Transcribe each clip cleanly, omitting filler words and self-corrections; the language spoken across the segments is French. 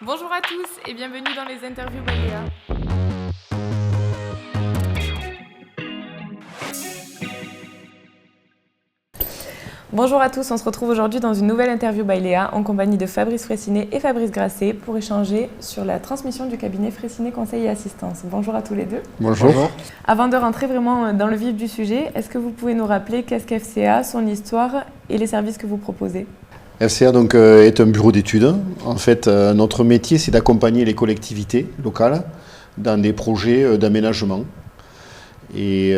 Bonjour à tous et bienvenue dans les interviews Baléa. Bonjour à tous, on se retrouve aujourd'hui dans une nouvelle interview Baléa en compagnie de Fabrice Fraissinet et Fabrice Grasset pour échanger sur la transmission du cabinet Fraissinet Conseil et Assistance. Bonjour à tous les deux. Bonjour. Avant de rentrer vraiment dans le vif du sujet, est-ce que vous pouvez nous rappeler qu'est-ce qu'FCA, son histoire et les services que vous proposez ? FCA donc, est un bureau d'études. En fait, notre métier, c'est d'accompagner les collectivités locales dans des projets d'aménagement et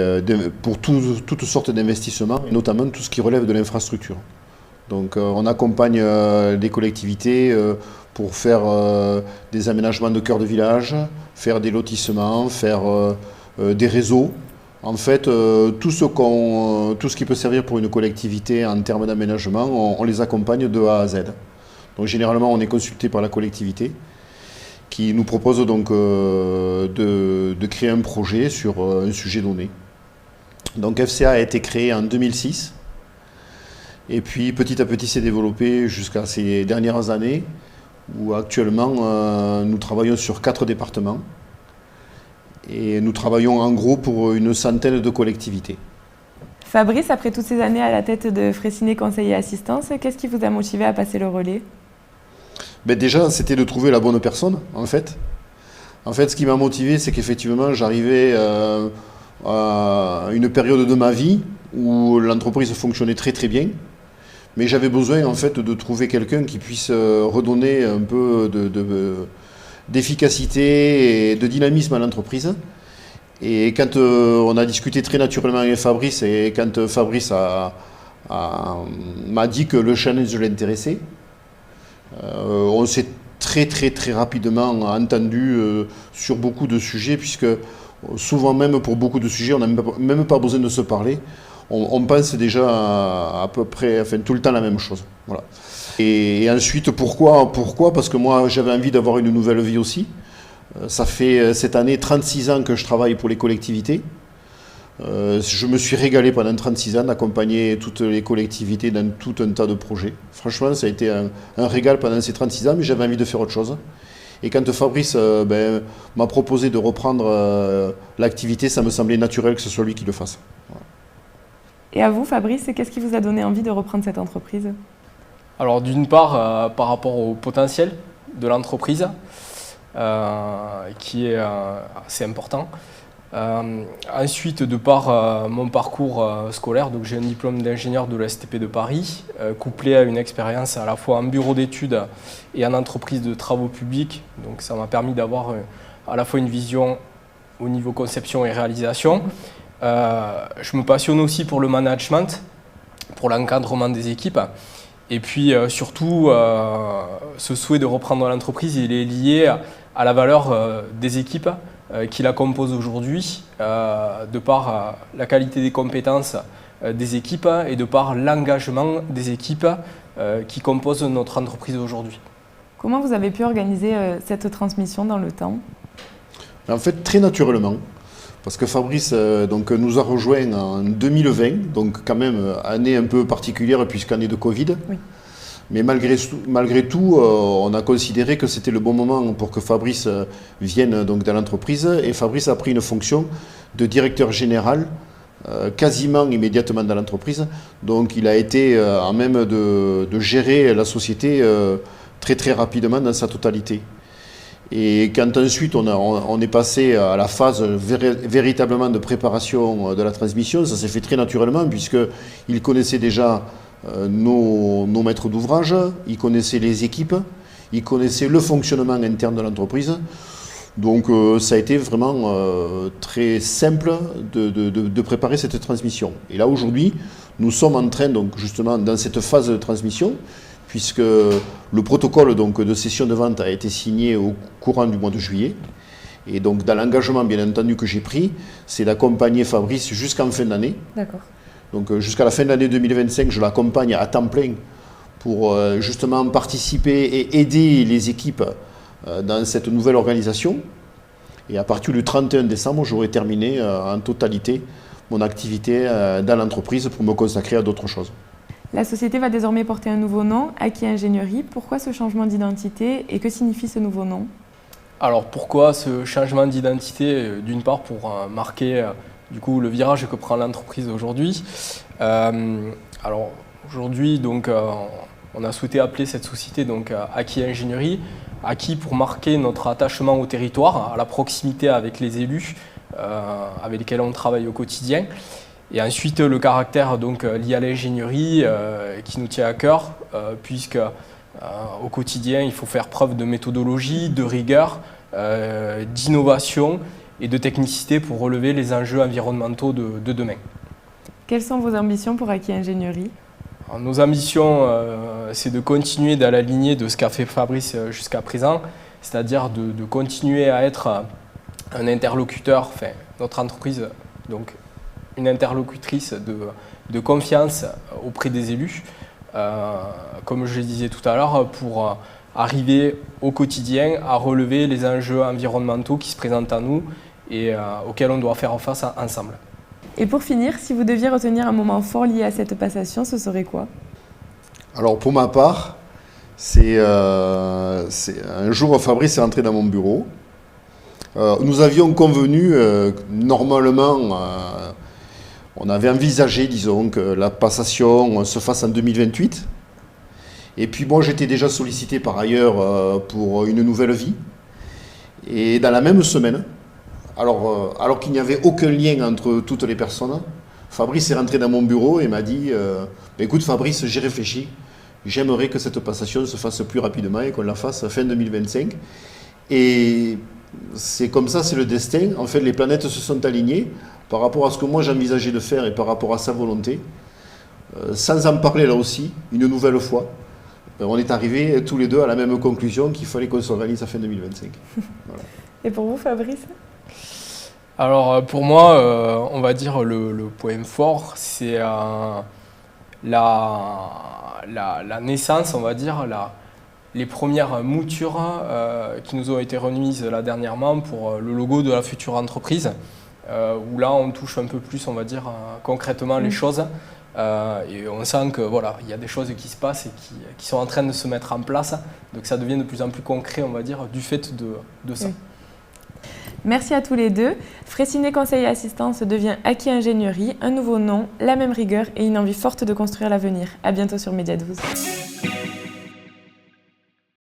pour toutes sortes d'investissements, et notamment tout ce qui relève de l'infrastructure. Donc, on accompagne les collectivités pour faire des aménagements de cœur de village, faire des lotissements, faire des réseaux. En fait, tout ce qui peut servir pour une collectivité en termes d'aménagement, on les accompagne de A à Z. Donc généralement, on est consulté par la collectivité qui nous propose donc de créer un projet sur un sujet donné. Donc FCA a été créé en 2006 et puis petit à petit s'est développé jusqu'à ces dernières années où actuellement nous travaillons sur 4 départements. Et nous travaillons en gros pour une centaine de collectivités. Fabrice, après toutes ces années à la tête de Fraissinet Conseil et Assistance, qu'est-ce qui vous a motivé à passer le relais ? Déjà, c'était de trouver la bonne personne, en fait. En fait, ce qui m'a motivé, c'est qu'effectivement, j'arrivais à une période de ma vie où l'entreprise fonctionnait très très bien. Mais j'avais besoin, en fait, de trouver quelqu'un qui puisse redonner un peu d'efficacité et de dynamisme à l'entreprise. Et quand on a discuté très naturellement avec Fabrice et quand Fabrice m'a dit que le challenge l'intéressait, on s'est très rapidement entendu sur beaucoup de sujets puisque souvent même pour beaucoup de sujets on n'a même pas besoin de se parler. On pense déjà à peu près, tout le temps la même chose. Voilà. Et ensuite, pourquoi ? Parce que moi, j'avais envie d'avoir une nouvelle vie aussi. Ça fait cette année 36 ans que je travaille pour les collectivités. Je me suis régalé pendant 36 ans d'accompagner toutes les collectivités dans tout un tas de projets. Franchement, ça a été un régal pendant ces 36 ans, mais j'avais envie de faire autre chose. Et quand Fabrice m'a proposé de reprendre l'activité, ça me semblait naturel que ce soit lui qui le fasse. Voilà. Et à vous, Fabrice, qu'est-ce qui vous a donné envie de reprendre cette entreprise ? Alors d'une part, par rapport au potentiel de l'entreprise, qui est assez important. Ensuite, de par mon parcours scolaire, donc j'ai un diplôme d'ingénieur de l'ESTP de Paris, couplé à une expérience à la fois en bureau d'études et en entreprise de travaux publics. Donc ça m'a permis d'avoir à la fois une vision au niveau conception et réalisation. Je me passionne aussi pour le management, pour l'encadrement des équipes. Et puis surtout, ce souhait de reprendre l'entreprise, il est lié à la valeur des équipes qui la composent aujourd'hui, de par la qualité des compétences des équipes et de par l'engagement des équipes qui composent notre entreprise aujourd'hui. Comment vous avez pu organiser cette transmission dans le temps ? En fait, très naturellement. Parce que Fabrice nous a rejoints en 2020, donc quand même année un peu particulière puisqu'année de Covid. Oui. Mais malgré tout, on a considéré que c'était le bon moment pour que Fabrice vienne donc, dans l'entreprise. Et Fabrice a pris une fonction de directeur général quasiment immédiatement dans l'entreprise. Donc il a été à même de gérer la société très rapidement dans sa totalité. Et quand ensuite on est passé à la phase véritablement de préparation de la transmission, ça s'est fait très naturellement puisqu'il connaissait déjà nos maîtres d'ouvrage, il connaissait les équipes, il connaissait le fonctionnement interne de l'entreprise. Donc ça a été vraiment très simple de préparer cette transmission. Et là aujourd'hui, nous sommes en train donc justement dans cette phase de transmission, puisque le protocole donc, de cession de vente a été signé au courant du mois de juillet. Et donc dans l'engagement bien entendu que j'ai pris, c'est d'accompagner Fabrice jusqu'en fin d'année. D'accord. Donc jusqu'à la fin de l'année 2025, je l'accompagne à temps plein pour justement participer et aider les équipes dans cette nouvelle organisation. Et à partir du 31 décembre, j'aurai terminé en totalité mon activité dans l'entreprise pour me consacrer à d'autres choses. La société va désormais porter un nouveau nom, Aki Ingénierie. Pourquoi ce changement d'identité et que signifie ce nouveau nom? Alors pourquoi ce changement d'identité? D'une part pour marquer du coup le virage que prend l'entreprise aujourd'hui. Alors aujourd'hui donc on a souhaité appeler cette société donc Aki Ingénierie. Aki pour marquer notre attachement au territoire, à la proximité avec les élus avec lesquels on travaille au quotidien. Et ensuite le caractère donc lié à l'ingénierie qui nous tient à cœur puisque au quotidien il faut faire preuve de méthodologie, de rigueur, d'innovation et de technicité pour relever les enjeux environnementaux de demain. Quelles sont vos ambitions pour Aki Ingénierie? Alors, nos ambitions c'est de continuer dans la lignée de ce qu'a fait Fabrice jusqu'à présent, c'est-à-dire de continuer à être un interlocuteur, enfin notre entreprise donc une interlocutrice de confiance auprès des élus, comme je le disais tout à l'heure, pour arriver au quotidien à relever les enjeux environnementaux qui se présentent à nous et auxquels on doit faire face ensemble. Et pour finir, si vous deviez retenir un moment fort lié à cette passation, ce serait quoi? Alors pour ma part, c'est un jour Fabrice est entré dans mon bureau. Nous avions convenu, normalement, on avait envisagé, disons, que la passation se fasse en 2028. Et puis moi, j'étais déjà sollicité par ailleurs pour une nouvelle vie. Et dans la même semaine, alors qu'il n'y avait aucun lien entre toutes les personnes, Fabrice est rentré dans mon bureau et m'a dit écoute Fabrice, j'ai réfléchi, j'aimerais que cette passation se fasse plus rapidement et qu'on la fasse fin 2025. Et c'est comme ça, c'est le destin. En fait, les planètes se sont alignées par rapport à ce que moi j'envisageais de faire et par rapport à sa volonté. Sans en parler là aussi, une nouvelle fois, on est arrivés tous les deux à la même conclusion qu'il fallait qu'on s'organise à fin 2025. Voilà. Et pour vous, Fabrice? Alors pour moi, on va dire le point fort, c'est la naissance, on va dire, les premières moutures qui nous ont été remises là dernièrement pour le logo de la future entreprise, où là on touche un peu plus, on va dire, concrètement les choses. Et on sent que voilà, il y a des choses qui se passent et qui sont en train de se mettre en place, donc ça devient de plus en plus concret, on va dire, du fait de ça. Oui. Merci à tous les deux. Fraissinet Conseil et Assistance devient Aki Ingénierie, un nouveau nom, la même rigueur et une envie forte de construire l'avenir. À bientôt sur Média 12.